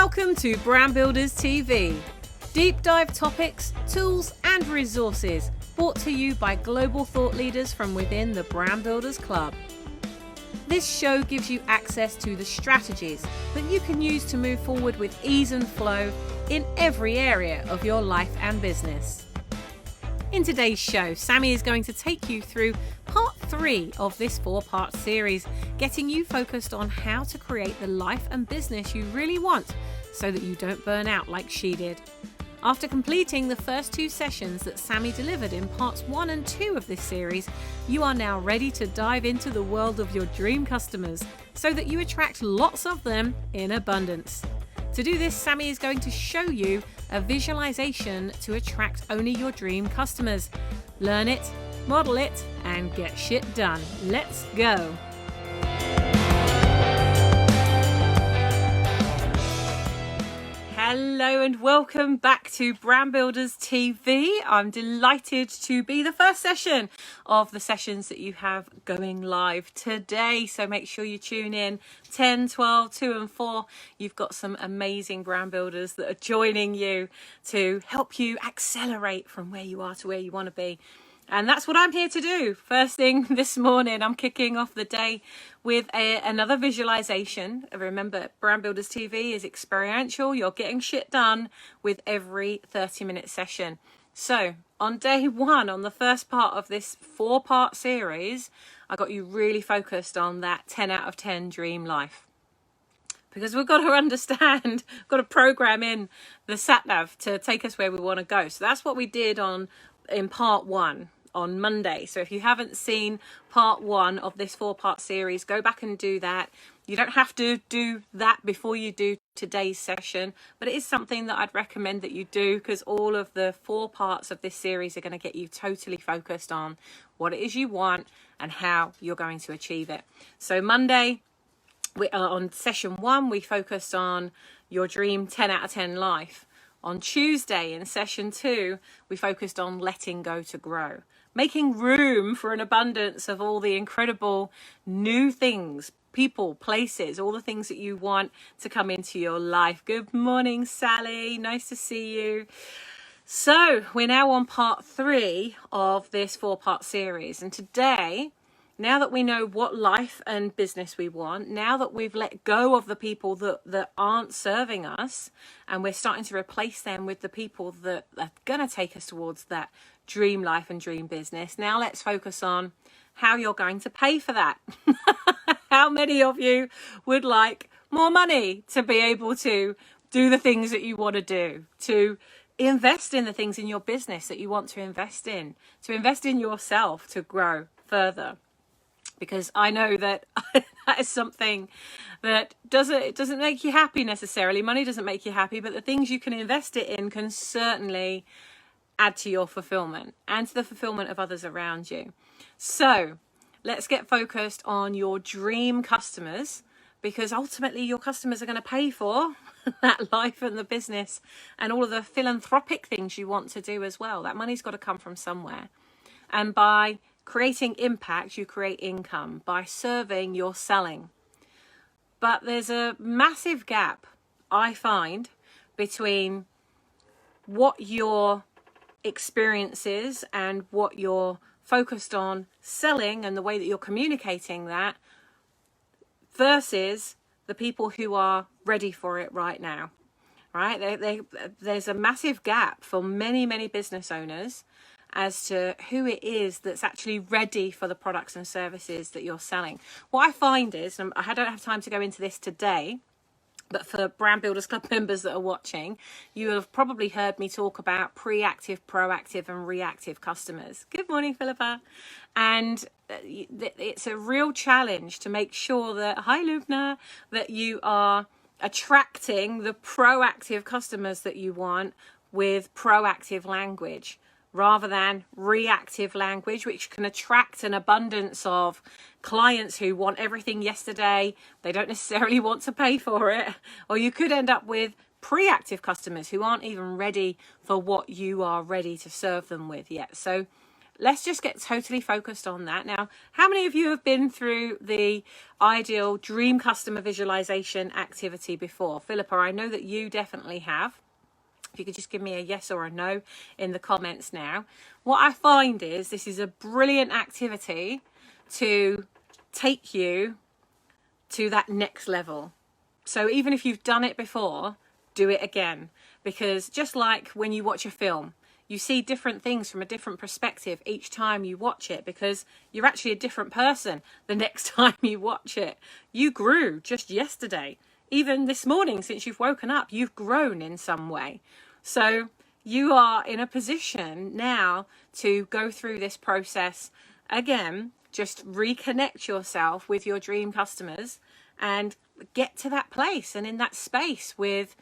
Welcome to Brand Builders TV. Deep dive topics, tools and resources brought to you by global thought leaders from within the Brand Builders Club. This show gives you access to the strategies that you can use to move forward with ease and flow in every area of your life and business. In today's show, Sammy is going to take you through part 3 of this 4-part series, getting you focused on how to create the life and business you really want so that you don't burn out like she did. After completing the first 2 sessions that Sammy delivered in parts 1 and 2 of this series, you are now ready to dive into the world of your dream customers so that you attract lots of them in abundance. To do this, Sammy is going to show you a visualization to attract only your dream customers. Learn it, model it, and get shit done. Let's go. Hello and welcome back to Brand Builders TV. I'm delighted to be the first session of the sessions that you have going live today. So make sure you tune in 10, 12, 2 and 4. You've got some amazing brand builders that are joining you to help you accelerate from where you are to where you want to be. And that's what I'm here to do. First thing this morning, I'm kicking off the day with another visualization. Remember, Brand Builders TV is experiential. You're getting shit done with every 30-minute session. So on day 1, on the first part of this 4-part series, I got you really focused on that 10 out of 10 dream life. Because we've got to understand, got to program in the sat-nav to take us where we want to go. So that's what we did in part 1. On Monday. So if you haven't seen part 1 of this 4-part series, go back and do that. You don't have to do that before you do today's session, but it is something that I'd recommend that you do, because all of the 4 parts of this series are going to get you totally focused on what it is you want and how you're going to achieve it. So Monday, on session 1, we focused on your dream 10 out of 10 life. On Tuesday in session 2, we focused on letting go to grow, making room for an abundance of all the incredible new things, people, places, all the things that you want to come into your life. Good morning, Sally. Nice to see you. So we're now on part 3 of this 4-part series. And today, now that we know what life and business we want, now that we've let go of the people that aren't serving us, and we're starting to replace them with the people that are going to take us towards that dream life and dream business, now let's focus on how you're going to pay for that. How many of you would like more money to be able to do the things that you want to do, to invest in the things in your business that you want to invest in yourself to grow further? Because I know that that is something that doesn't make you happy necessarily. Money doesn't make you happy, but the things you can invest it in can certainly add to your fulfillment and to the fulfillment of others around you. So let's get focused on your dream customers, because ultimately your customers are going to pay for that life and the business and all of the philanthropic things you want to do as well. That money's got to come from somewhere. And by creating impact, you create income. By serving, you're selling. But there's a massive gap, I find, between what your experience is and what you're focused on selling and the way that you're communicating that versus the people who are ready for it right now. Right? There's a massive gap for many, many business owners as to who it is that's actually ready for the products and services that you're selling. What I find is, and I don't have time to go into this today, but for Brand Builders Club members that are watching, you have probably heard me talk about pre-active, proactive and reactive customers. Good morning, Philippa. And it's a real challenge to make sure that, hi Lubna, that you are attracting the proactive customers that you want with proactive language, rather than reactive language, which can attract an abundance of clients who want everything yesterday. They don't necessarily want to pay for it. Or you could end up with pre-active customers who aren't even ready for what you are ready to serve them with yet. So let's just get totally focused on that. Now, how many of you have been through the ideal dream customer visualization activity before? Philippa, I know that you definitely have. If you could just give me a yes or a no in the comments now. What I find is this is a brilliant activity to take you to that next level. So even if you've done it before, do it again. Because just like when you watch a film, you see different things from a different perspective each time you watch it, because you're actually a different person the next time you watch it. You grew just yesterday. Even this morning, since you've woken up, you've grown in some way. So you are in a position now to go through this process again. Just reconnect yourself with your dream customers and get to that place and in that space with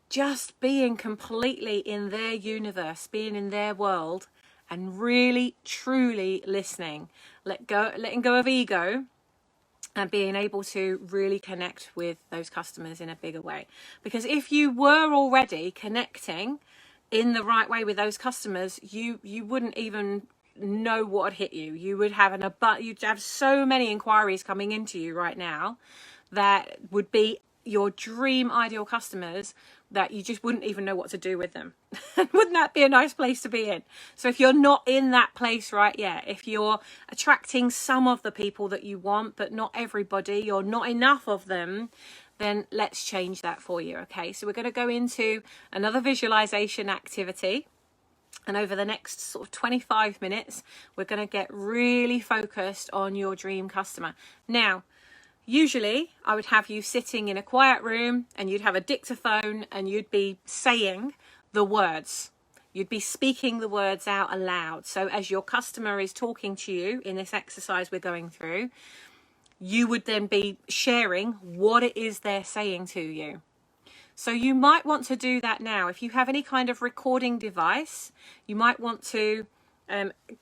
just being completely in their universe, being in their world, and really truly listening, letting go of ego, and being able to really connect with those customers in a bigger way. Because if you were already connecting in the right way with those customers, you wouldn't even know what would hit you. You would have you'd have so many inquiries coming into you right now that would be your dream ideal customers that you just wouldn't even know what to do with them. Wouldn't that be a nice place to be in? So if you're not in that place right yet, if you're attracting some of the people that you want, but not everybody, or not enough of them, then let's change that for you. Okay, so we're going to go into another visualization activity. And over the next sort of 25 minutes, we're going to get really focused on your dream customer. Now, usually I would have you sitting in a quiet room and you'd have a dictaphone and you'd be saying the words. You'd be speaking the words out aloud. So as your customer is talking to you in this exercise we're going through, you would then be sharing what it is they're saying to you. So you might want to do that now. If you have any kind of recording device, you might want to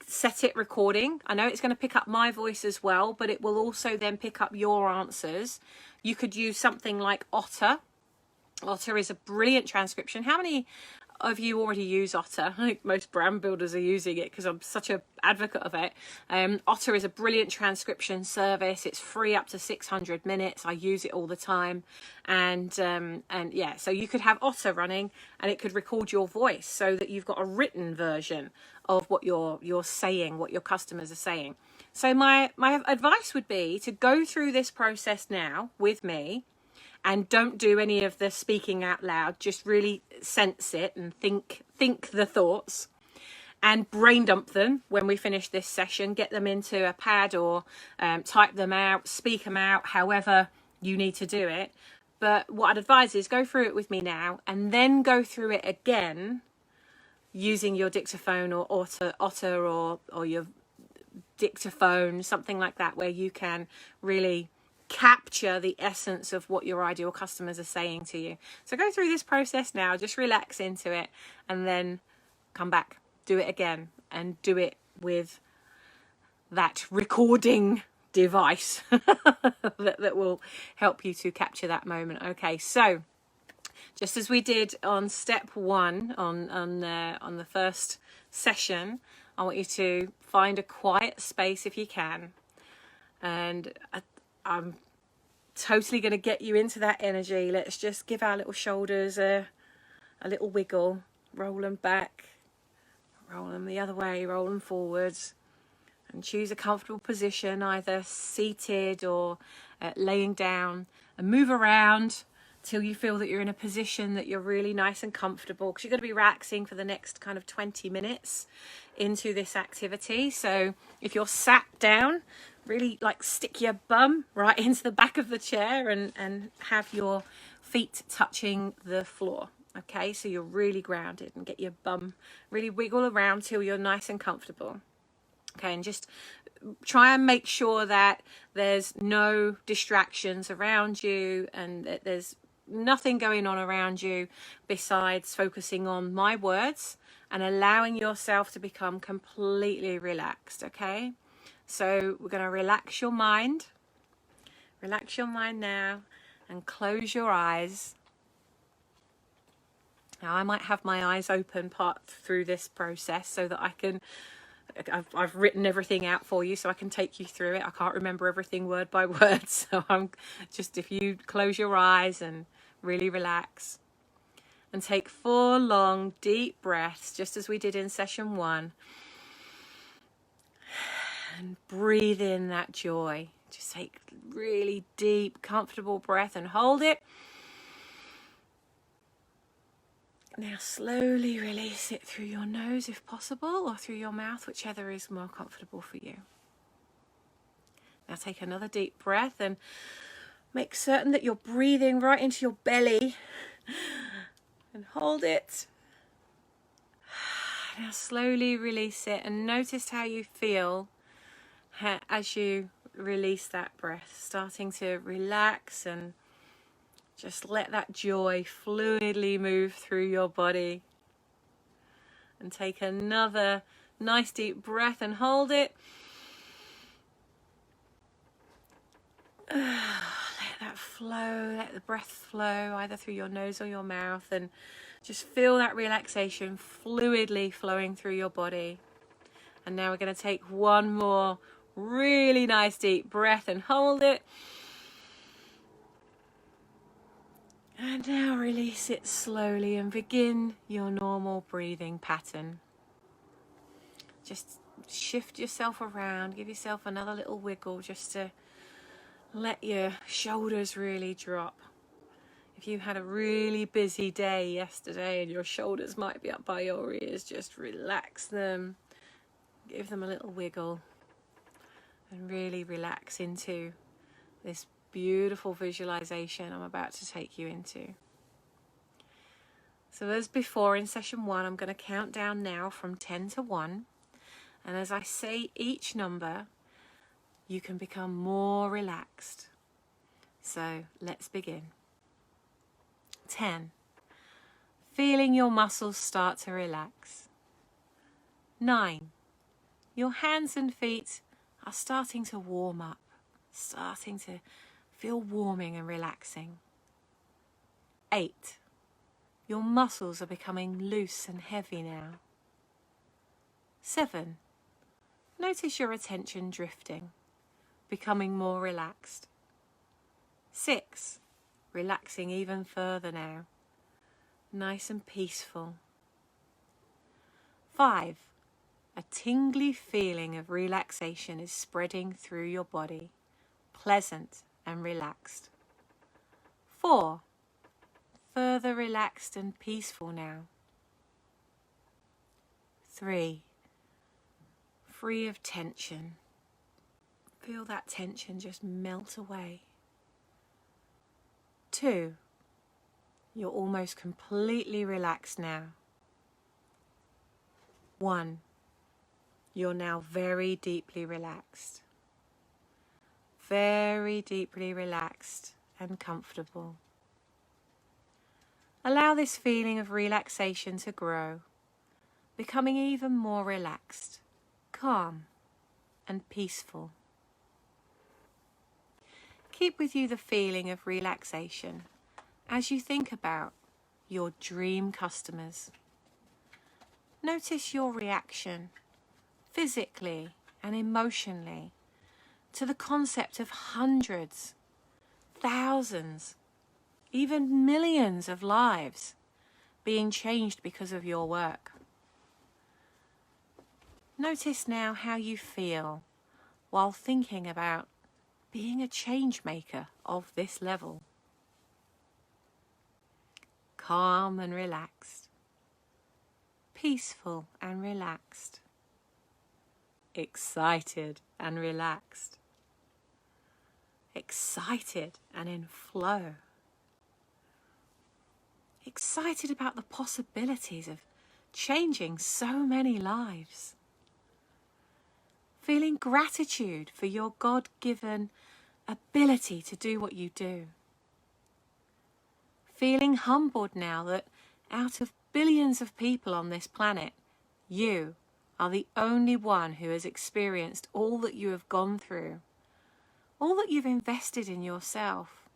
set it recording. I know it's going to pick up my voice as well, but it will also then pick up your answers. You could use something like Otter. Otter is a brilliant transcription. How many of you already use Otter? I think most brand builders are using it because I'm such an advocate of it. Otter is a brilliant transcription service. It's free up to 600 minutes. I use it all the time. And yeah, so you could have Otter running and it could record your voice so that you've got a written version of what you're saying, what your customers are saying. So my advice would be to go through this process now with me. And don't do any of the speaking out loud. Just really sense it and think the thoughts and brain dump them when we finish this session. Get them into a pad or type them out, speak them out, however you need to do it. But what I'd advise is go through it with me now and then go through it again using your dictaphone or Otter or your dictaphone, something like that, where you can really capture the essence of what your ideal customers are saying to you. So go through this process now, just relax into it, and then come back, do it again, and do it with that recording device that will help you to capture that moment. Okay, so just as we did on step one on the first session, I want you to find a quiet space if you can, and I'm totally going to get you into that energy. Let's just give our little shoulders a little wiggle, roll them back, roll them the other way, roll them forwards, and choose a comfortable position, either seated or laying down, and move around till you feel that you're in a position that you're really nice and comfortable, because you're going to be relaxing for the next kind of 20 minutes into this activity. So if you're sat down, really like stick your bum right into the back of the chair and have your feet touching the floor. Okay, so you're really grounded, and get your bum really wiggle around till you're nice and comfortable. Okay, and just try and make sure that there's no distractions around you and that there's nothing going on around you besides focusing on my words and allowing yourself to become completely relaxed. Okay, so we're going to relax your mind now, and close your eyes. Now I might have my eyes open part through this process so that I can I've written everything out for you so I can take you through it. I can't remember everything word by word, so I'm just, if you close your eyes and really relax and take 4 long deep breaths, just as we did in session 1, and breathe in that joy. Just take really deep, comfortable breath and hold it. Now slowly release it through your nose if possible, or through your mouth, whichever is more comfortable for you. Now take another deep breath and make certain that you're breathing right into your belly, and hold it. Now slowly release it, and notice how you feel as you release that breath, starting to relax and just let that joy fluidly move through your body. And take another nice deep breath and hold it. Let that flow, let the breath flow either through your nose or your mouth, and just feel that relaxation fluidly flowing through your body. And now we're going to take one more really nice deep breath and hold it. And now release it slowly and begin your normal breathing pattern. Just shift yourself around, give yourself another little wiggle just to let your shoulders really drop. If you had a really busy day yesterday and your shoulders might be up by your ears, just relax them, give them a little wiggle, and really relax into this beautiful visualization I'm about to take you into. So as before in session 1, I'm going to count down now from 10 to 1. And as I say each number, you can become more relaxed. So let's begin. 10. Feeling your muscles start to relax. 9. Your hands and feet are starting to warm up, starting to feel warming and relaxing. 8. Your muscles are becoming loose and heavy now. 7. Notice your attention drifting, becoming more relaxed. 6. Relaxing even further now, nice and peaceful. 5. A tingly feeling of relaxation is spreading through your body, pleasant and relaxed. 4. Further relaxed and peaceful now. 3. Free of tension. Feel that tension just melt away. 2. You're almost completely relaxed now. 1. You're now very deeply relaxed. Very deeply relaxed and comfortable. Allow this feeling of relaxation to grow, becoming even more relaxed, calm and peaceful. Keep with you the feeling of relaxation as you think about your dream customers. Notice your reaction, physically and emotionally, to the concept of hundreds, thousands, even millions of lives being changed because of your work. Notice now how you feel while thinking about being a change maker of this level. Calm and relaxed, peaceful and relaxed, excited and relaxed, excited and in flow. Excited about the possibilities of changing so many lives. Feeling gratitude for your God-given ability to do what you do. Feeling humbled now that out of billions of people on this planet, you are the only one who has experienced all that you have gone through, all that you've invested in yourself,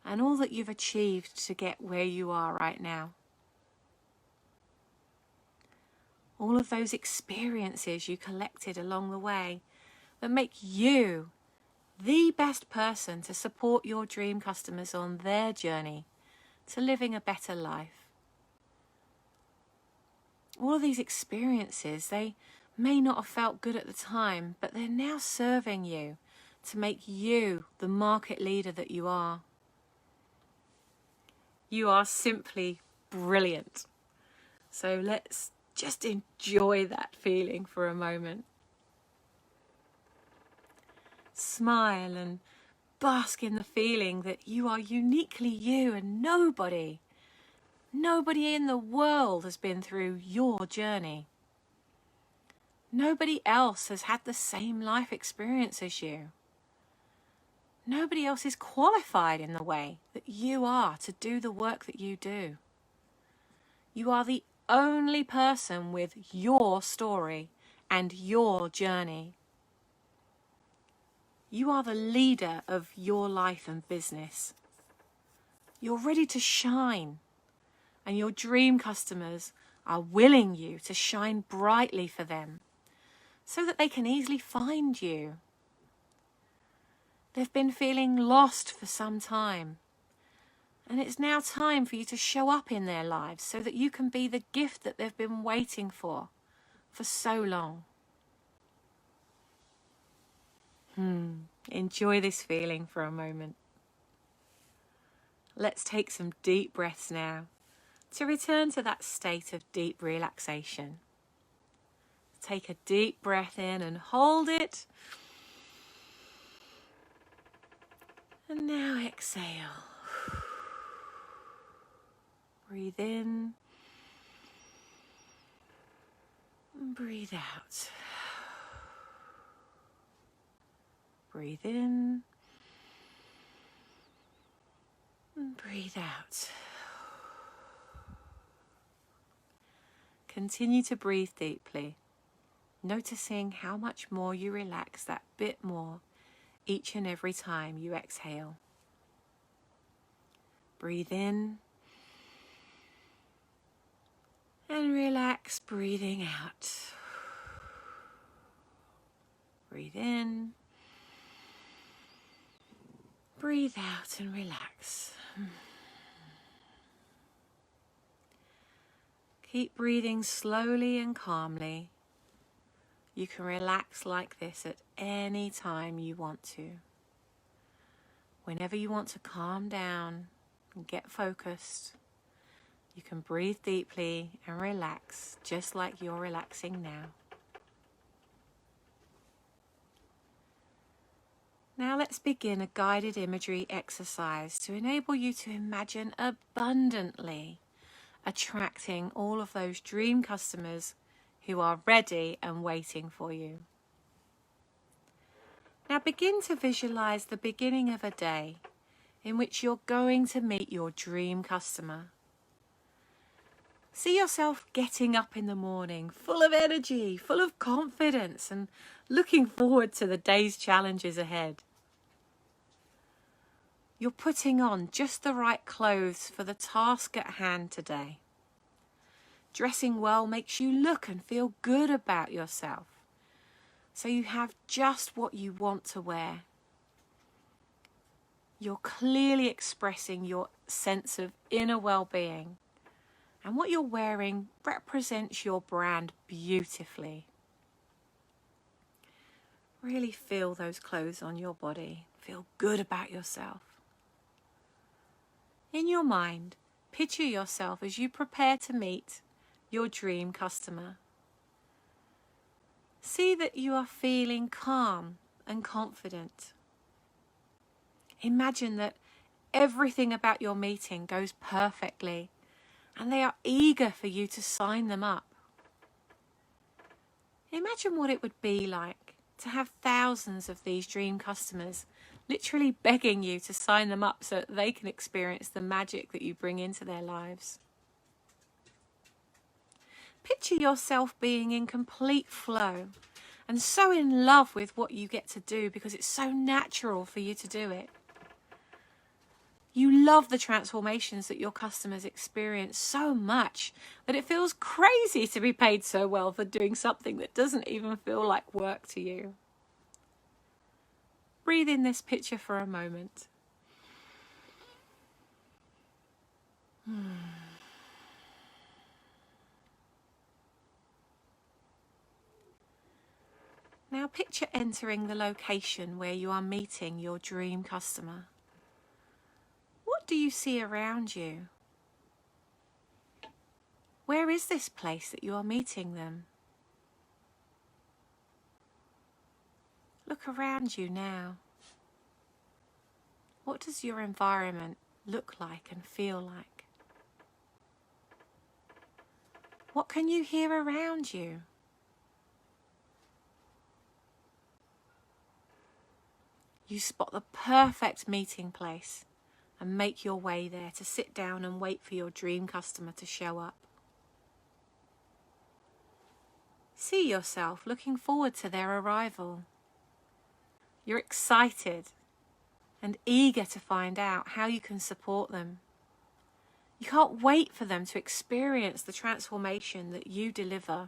and all that you've achieved to get where you are right now. all of those experiences you collected along the way that make you the best person to support your dream customers on their journey to living a better life. All of these experiences, they may not have felt good at the time, but they're now serving you to make you the market leader that you are. You are simply brilliant. So let's just enjoy that feeling for a moment. Smile and bask in the feeling that you are uniquely you, and nobody in the world has been through your journey. Nobody else has had the same life experience as you. Nobody else is qualified in the way that you are to do the work that you do. You are the only person with your story and your journey. You are the leader of your life and business. You're ready to shine, and your dream customers are willing you to shine brightly for them so that they can easily find you. They've been feeling lost for some time, and it's now time for you to show up in their lives so that you can be the gift that they've been waiting for so long. Enjoy this feeling for a moment. Let's take some deep breaths now to return to that state of deep relaxation. Take a deep breath in and hold it. And now exhale. Breathe in and breathe out. Breathe in and breathe out. Continue to breathe deeply, noticing how much more you relax that bit more each and every time you exhale. Breathe in and relax, breathing out. Breathe in. Breathe out and relax. Keep breathing slowly and calmly. You can relax like this at any time you want to. Whenever you want to calm down and get focused, you can breathe deeply and relax just like you're relaxing now. Now let's begin a guided imagery exercise to enable you to imagine abundantly attracting all of those dream customers who are ready and waiting for you. Now begin to visualize the beginning of a day in which you're going to meet your dream customer. See yourself getting up in the morning, full of energy, full of confidence, and looking forward to the day's challenges ahead. You're putting on just the right clothes for the task at hand today. Dressing well makes you look and feel good about yourself, so you have just what you want to wear. You're clearly expressing your sense of inner well-being, and what you're wearing represents your brand beautifully. Really feel those clothes on your body. Feel good about yourself. In your mind, picture yourself as you prepare to meet your dream customer. See that you are feeling calm and confident. Imagine that everything about your meeting goes perfectly and they are eager for you to sign them up. Imagine what it would be like to have thousands of these dream customers literally begging you to sign them up so that they can experience the magic that you bring into their lives. Picture yourself being in complete flow and so in love with what you get to do because it's so natural for you to do it. You love the transformations that your customers experience so much that it feels crazy to be paid so well for doing something that doesn't even feel like work to you. Breathe in this picture for a moment. Now picture entering the location where you are meeting your dream customer. What do you see around you? Where is this place that you are meeting them? Look around you now. What does your environment look like and feel like? What can you hear around you? You spot the perfect meeting place and make your way there to sit down and wait for your dream customer to show up. See yourself looking forward to their arrival. You're excited and eager to find out how you can support them. You can't wait for them to experience the transformation that you deliver.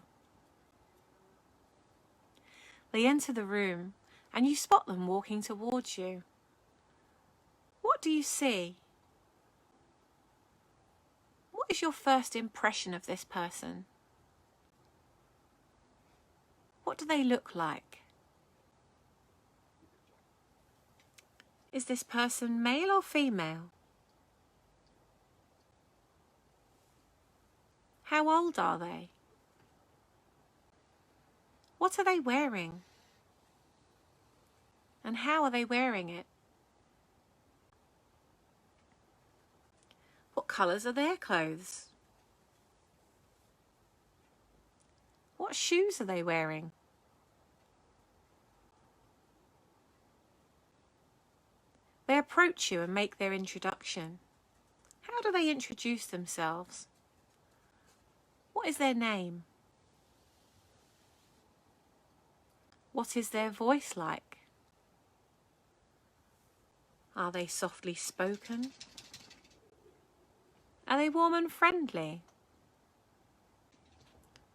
They enter the room and you spot them walking towards you. What do you see? What is your first impression of this person? What do they look like? Is this person male or female? How old are they? What are they wearing? And how are they wearing it? What colours are their clothes? What shoes are they wearing? They approach you and make their introduction. How do they introduce themselves? What is their name? What is their voice like? Are they softly spoken? Are they warm and friendly?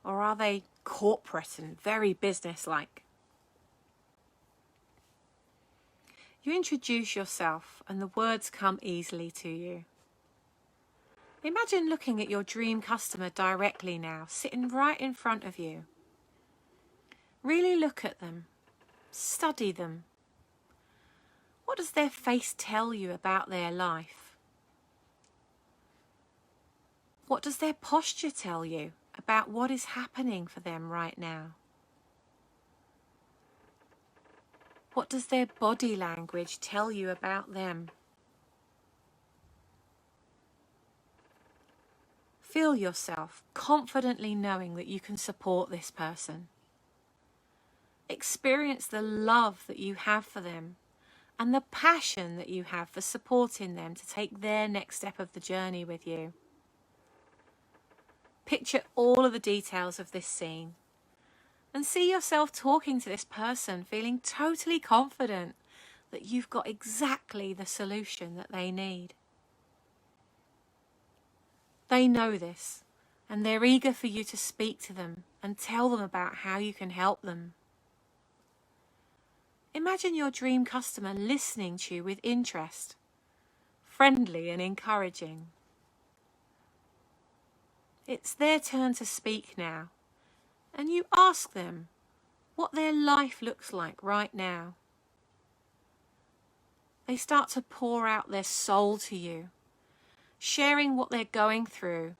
Or are they corporate and very businesslike? You introduce yourself and the words come easily to you. Imagine looking at your dream customer directly now, sitting right in front of you. Really look at them. Study them. What does their face tell you about their life? What does their posture tell you about what is happening for them right now? What does their body language tell you about them? Feel yourself confidently knowing that you can support this person. Experience the love that you have for them and the passion that you have for supporting them to take their next step of the journey with you. Picture all of the details of this scene and see yourself talking to this person, feeling totally confident that you've got exactly the solution that they need. They know this and they're eager for you to speak to them and tell them about how you can help them. Imagine your dream customer listening to you with interest, friendly and encouraging. It's their turn to speak now, and you ask them what their life looks like right now. They start to pour out their soul to you, sharing what they're going through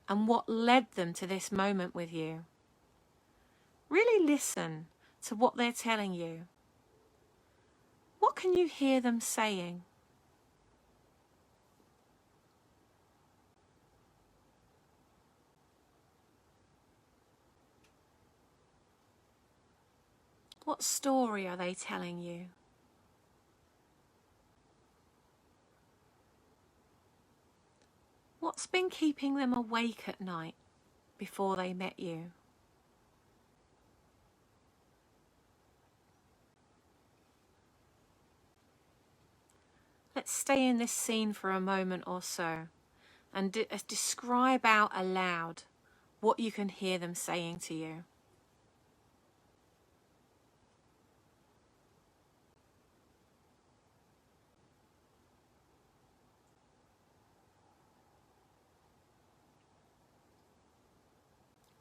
and what led them to this moment with you. Really listen to what they're telling you. What can you hear them saying? What story are they telling you? What's been keeping them awake at night before they met you? Let's stay in this scene for a moment or so and describe out aloud what you can hear them saying to you.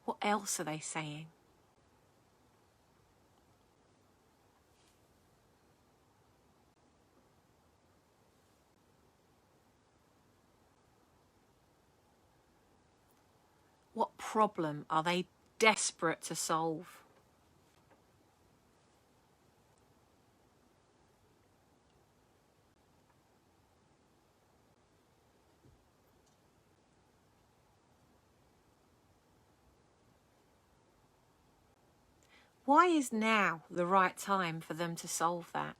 What else are they saying? What problem are they desperate to solve? Why is now the right time for them to solve that?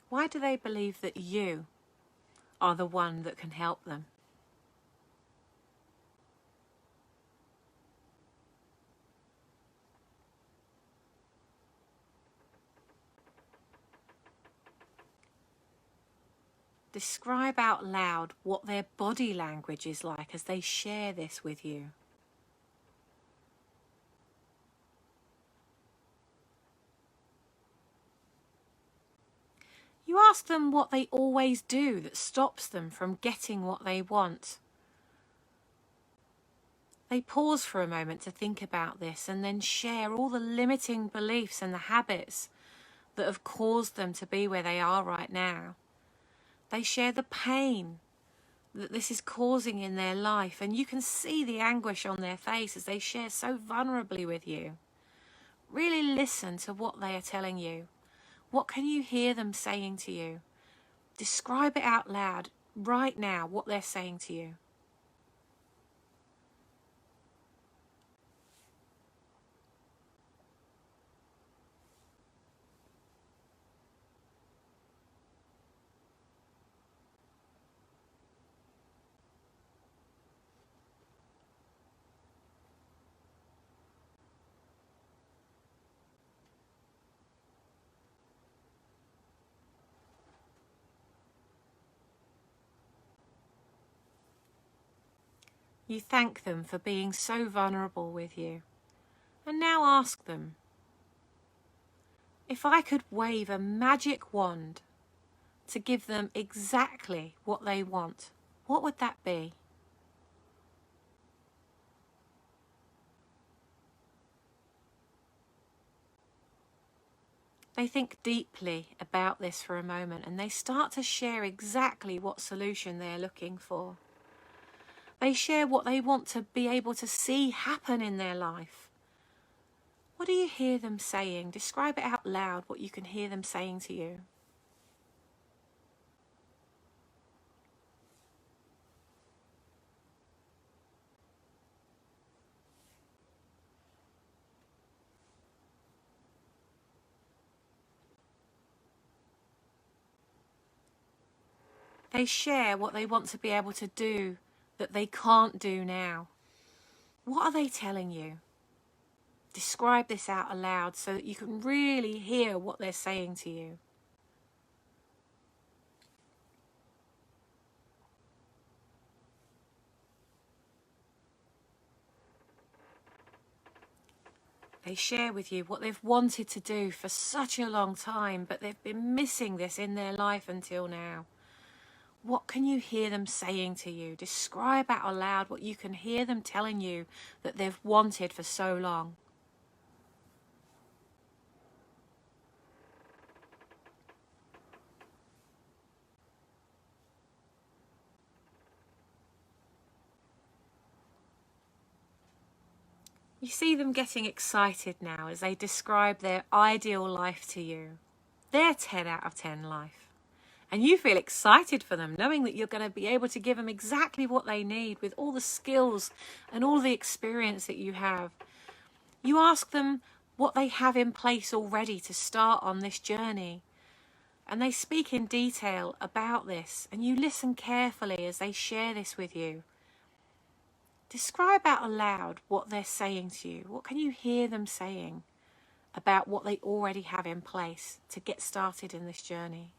Why do they believe that you are the one that can help them? Describe out loud what their body language is like as they share this with you. You ask them what they always do that stops them from getting what they want. They pause for a moment to think about this and then share all the limiting beliefs and the habits that have caused them to be where they are right now. They share the pain that this is causing in their life, and you can see the anguish on their face as they share so vulnerably with you. Really listen to what they are telling you. What can you hear them saying to you? Describe it out loud right now, what they're saying to you. You thank them for being so vulnerable with you. And now ask them, if I could wave a magic wand to give them exactly what they want, what would that be? They think deeply about this for a moment and they start to share exactly what solution they're looking for. They share what they want to be able to see happen in their life. What do you hear them saying? Describe it out loud, what you can hear them saying to you. They share what they want to be able to do that they can't do now. What are they telling you? Describe this out aloud so that you can really hear what they're saying to you. They share with you what they've wanted to do for such a long time, but they've been missing this in their life until now. What can you hear them saying to you? Describe out aloud what you can hear them telling you that they've wanted for so long. You see them getting excited now as they describe their ideal life to you, their 10 out of 10 life. And you feel excited for them, knowing that you're going to be able to give them exactly what they need with all the skills and all the experience that you have. You ask them what they have in place already to start on this journey. And they speak in detail about this, and you listen carefully as they share this with you. Describe out aloud what they're saying to you. What can you hear them saying about what they already have in place to get started in this journey?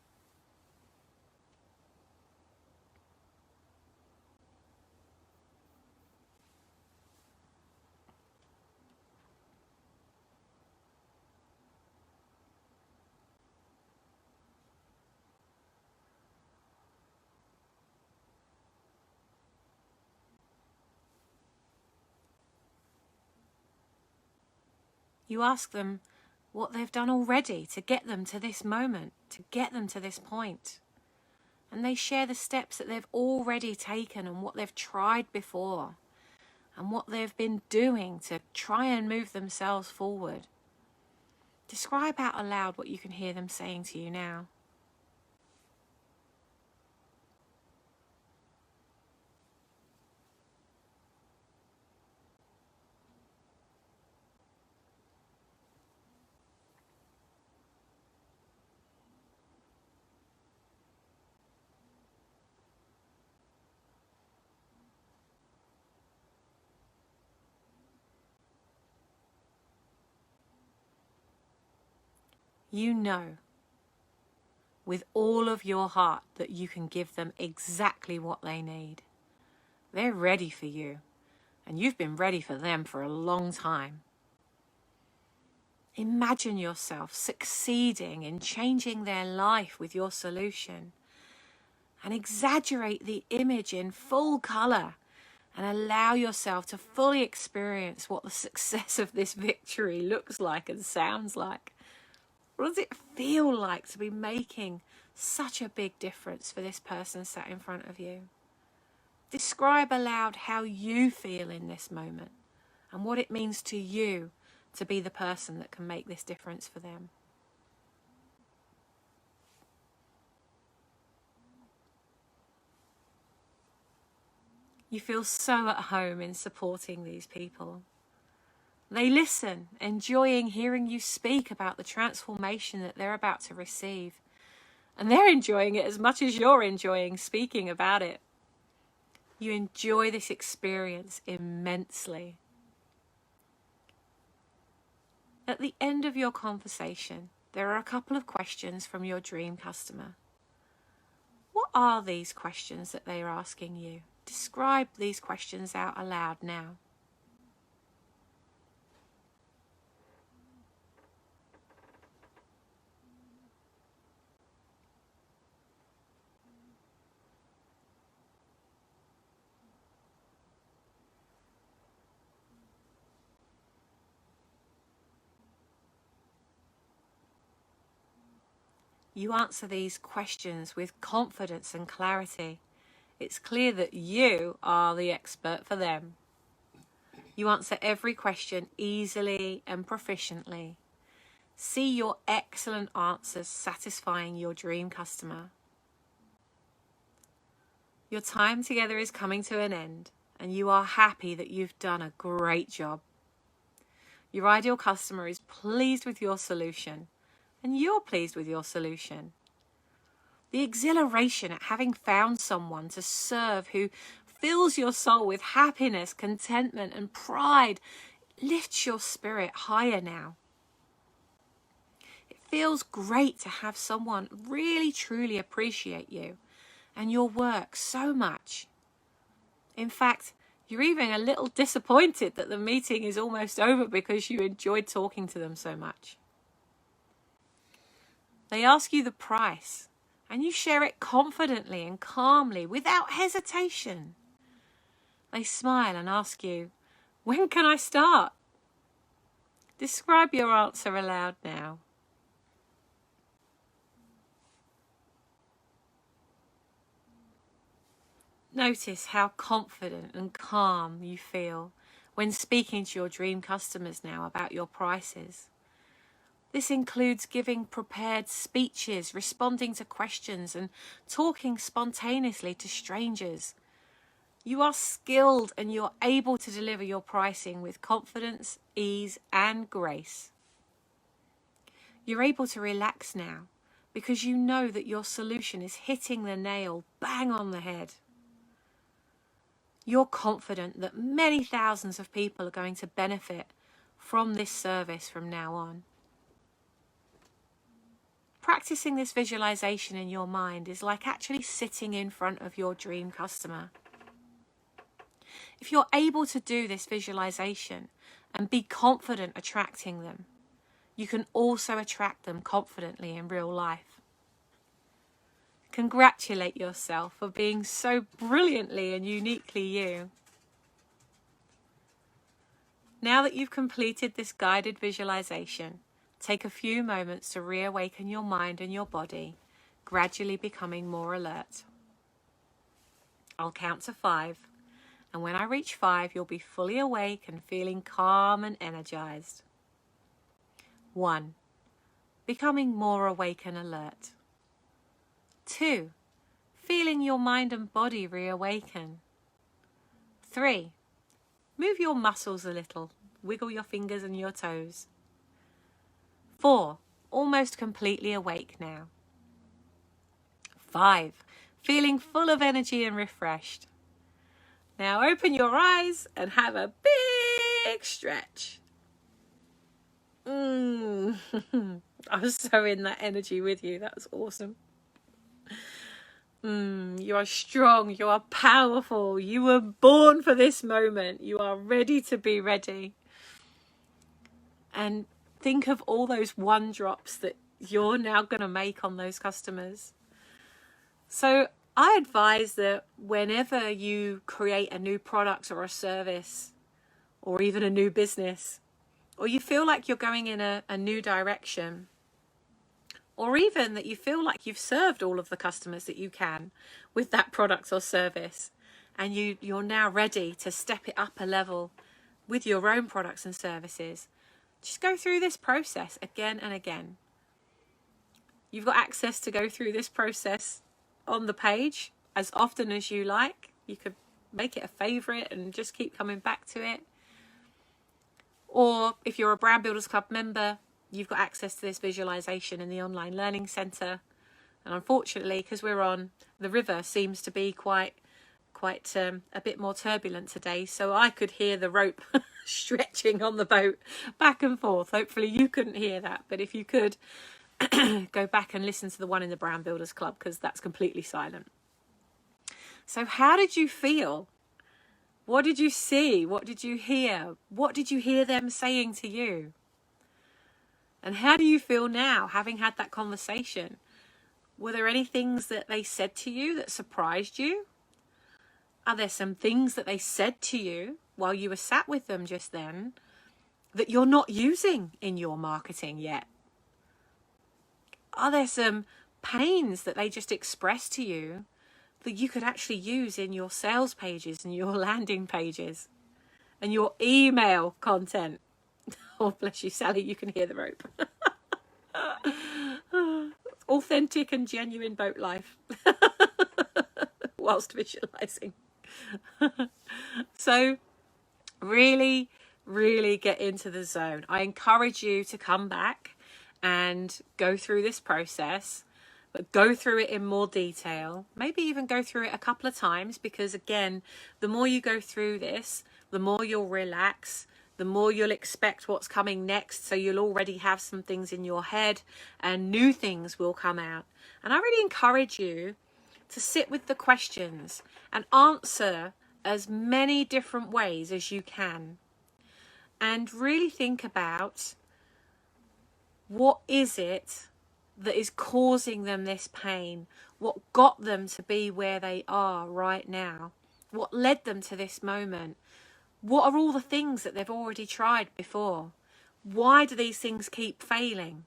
You ask them what they've done already to get them to this moment, to get them to this point. And they share the steps that they've already taken and what they've tried before and what they've been doing to try and move themselves forward. Describe out aloud what you can hear them saying to you now. You know with all of your heart that you can give them exactly what they need. They're ready for you, and you've been ready for them for a long time. Imagine yourself succeeding in changing their life with your solution, and exaggerate the image in full color and allow yourself to fully experience what the success of this victory looks like and sounds like. What does it feel like to be making such a big difference for this person sat in front of you? Describe aloud how you feel in this moment and what it means to you to be the person that can make this difference for them. You feel so at home in supporting these people. They listen, enjoying hearing you speak about the transformation that they're about to receive. And they're enjoying it as much as you're enjoying speaking about it. You enjoy this experience immensely. At the end of your conversation, there are a couple of questions from your dream customer. What are these questions that they are asking you? Describe these questions out aloud now. You answer these questions with confidence and clarity. It's clear that you are the expert for them. You answer every question easily and proficiently. See your excellent answers satisfying your dream customer. Your time together is coming to an end, and you are happy that you've done a great job. Your ideal customer is pleased with your solution, and you're pleased with your solution. The exhilaration at having found someone to serve who fills your soul with happiness, contentment, and pride lifts your spirit higher now. It feels great to have someone really truly appreciate you and your work so much. In fact, you're even a little disappointed that the meeting is almost over because you enjoyed talking to them so much. They ask you the price, and you share it confidently and calmly, without hesitation. They smile and ask you, "When can I start?" Describe your answer aloud now. Notice how confident and calm you feel when speaking to your dream customers now about your prices. This includes giving prepared speeches, responding to questions, and talking spontaneously to strangers. You are skilled and you're able to deliver your pricing with confidence, ease, and grace. You're able to relax now because you know that your solution is hitting the nail bang on the head. You're confident that many thousands of people are going to benefit from this service from now on. Practicing this visualization in your mind is like actually sitting in front of your dream customer. If you're able to do this visualization and be confident attracting them, you can also attract them confidently in real life. Congratulate yourself for being so brilliantly and uniquely you. Now that you've completed this guided visualization, take a few moments to reawaken your mind and your body, gradually becoming more alert. I'll count to 5, and when I reach 5, you'll be fully awake and feeling calm and energized. 1. Becoming more awake and alert. 2. Feeling your mind and body reawaken. 3. Move your muscles a little. Wiggle your fingers and your toes. 4. Almost completely awake now. 5. Feeling full of energy and refreshed. Now open your eyes and have a big stretch. I was so in that energy with you. That was awesome. You are strong. You are powerful. You were born for this moment. You are ready to be ready. And think of all those 1 drops that you're now going to make on those customers. So I advise that whenever you create a new product or a service, or even a new business, or you feel like you're going in a new direction, or even that you feel like you've served all of the customers that you can with that product or service, and you're now ready to step it up a level with your own products and services, just go through this process again and again. You've got access to go through this process on the page as often as you like. You could make it a favorite and just keep coming back to it. Or if you're a Brand Builders Club member, you've got access to this visualization in the online learning center. And unfortunately, because we're on the river, seems to be quite a bit more turbulent today, so I could hear the rope stretching on the boat back and forth. Hopefully you couldn't hear that, but if you could, go back and listen to the one in the Brand Builders Club, because that's completely silent. So how did you feel? What did you see? What did you hear? What did you hear them saying to you? And how do you feel now, having had that conversation? Were there any things that they said to you that surprised you? Are there some things that they said to you while you were sat with them just then that you're not using in your marketing yet? Are there some pains that they just expressed to you that you could actually use in your sales pages and your landing pages and your email content? Oh, bless you, Sally, you can hear the rope. Authentic and genuine boat life whilst visualizing. So really get into the zone. I encourage you to come back and go through this process, but go through it in more detail. Maybe even go through it a couple of times, because again, the more you go through this, the more you'll relax, the more you'll expect what's coming next. So you'll already have some things in your head and new things will come out. And I really encourage you to sit with the questions and answer as many different ways as you can. And really think about, what is it that is causing them this pain? What got them to be where they are right now? What led them to this moment? What are all the things that they've already tried before? Why do these things keep failing?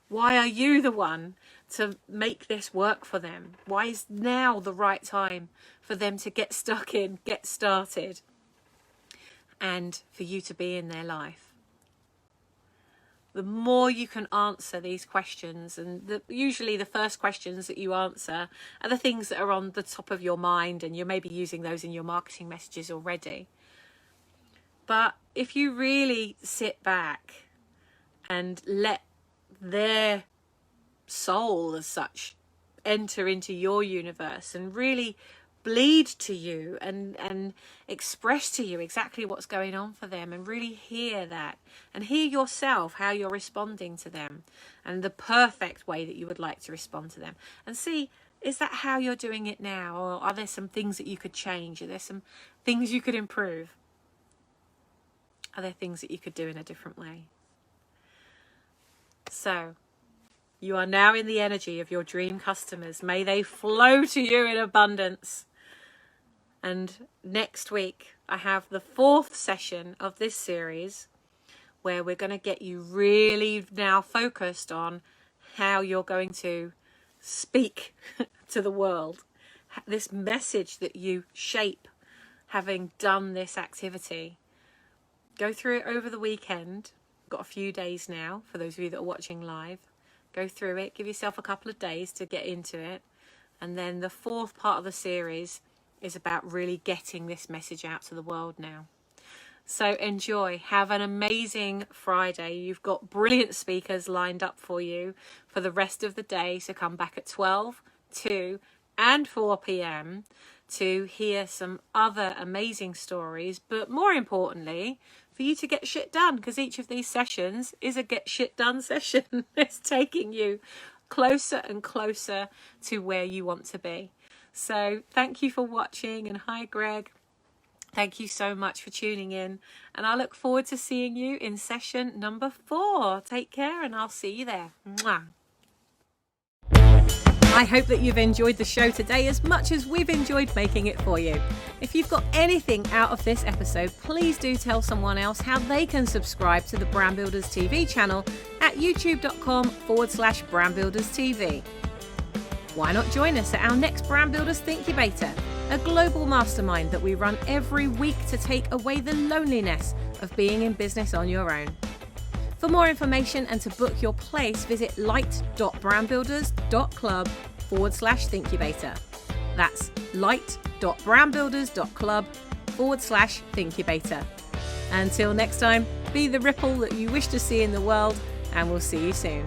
Why are you the one to make this work for them? Why is now the right time for them to get stuck in, get started, and for you to be in their life? The more you can answer these questions, and usually the first questions that you answer are the things that are on the top of your mind, and you're maybe using those in your marketing messages already. But if you really sit back and let their soul as such enter into your universe and really bleed to you and express to you exactly what's going on for them, and really hear that and hear yourself how you're responding to them and the perfect way that you would like to respond to them, and see, is that how you're doing it now, or are there some things that you could change? Are there some things you could improve? Are there things that you could do in a different way? So you are now in the energy of your dream customers. May they flow to you in abundance. And next week, I have the 4th session of this series, where we're going to get you really now focused on how you're going to speak to the world. This message that you shape having done this activity. Go through it over the weekend. Got a few days now for those of you that are watching live. Go through it. Give yourself a couple of days to get into it. And then the 4th part of the series is about really getting this message out to the world now. So enjoy. Have an amazing Friday. You've got brilliant speakers lined up for you for the rest of the day. So come back at 12, 2 and 4 p.m. to hear some other amazing stories. But more importantly, for you to get shit done, because each of these sessions is a get shit done session. It's taking you closer and closer to where you want to be. So thank you for watching, and hi Greg. Thank you so much for tuning in, and I look forward to seeing you in session number 4. Take care, and I'll see you there. Mwah. I hope that you've enjoyed the show today as much as we've enjoyed making it for you. If you've got anything out of this episode, please do tell someone else how they can subscribe to the Brand Builders TV channel at youtube.com/brandbuilderstv. Why not join us at our next Brand Builders Thinkubator, a global mastermind that we run every week to take away the loneliness of being in business on your own. For more information and to book your place, visit light.brandbuilders.club/Thinkubator. That's light.brandbuilders.club/Thinkubator. Until next time, be the ripple that you wish to see in the world, and we'll see you soon.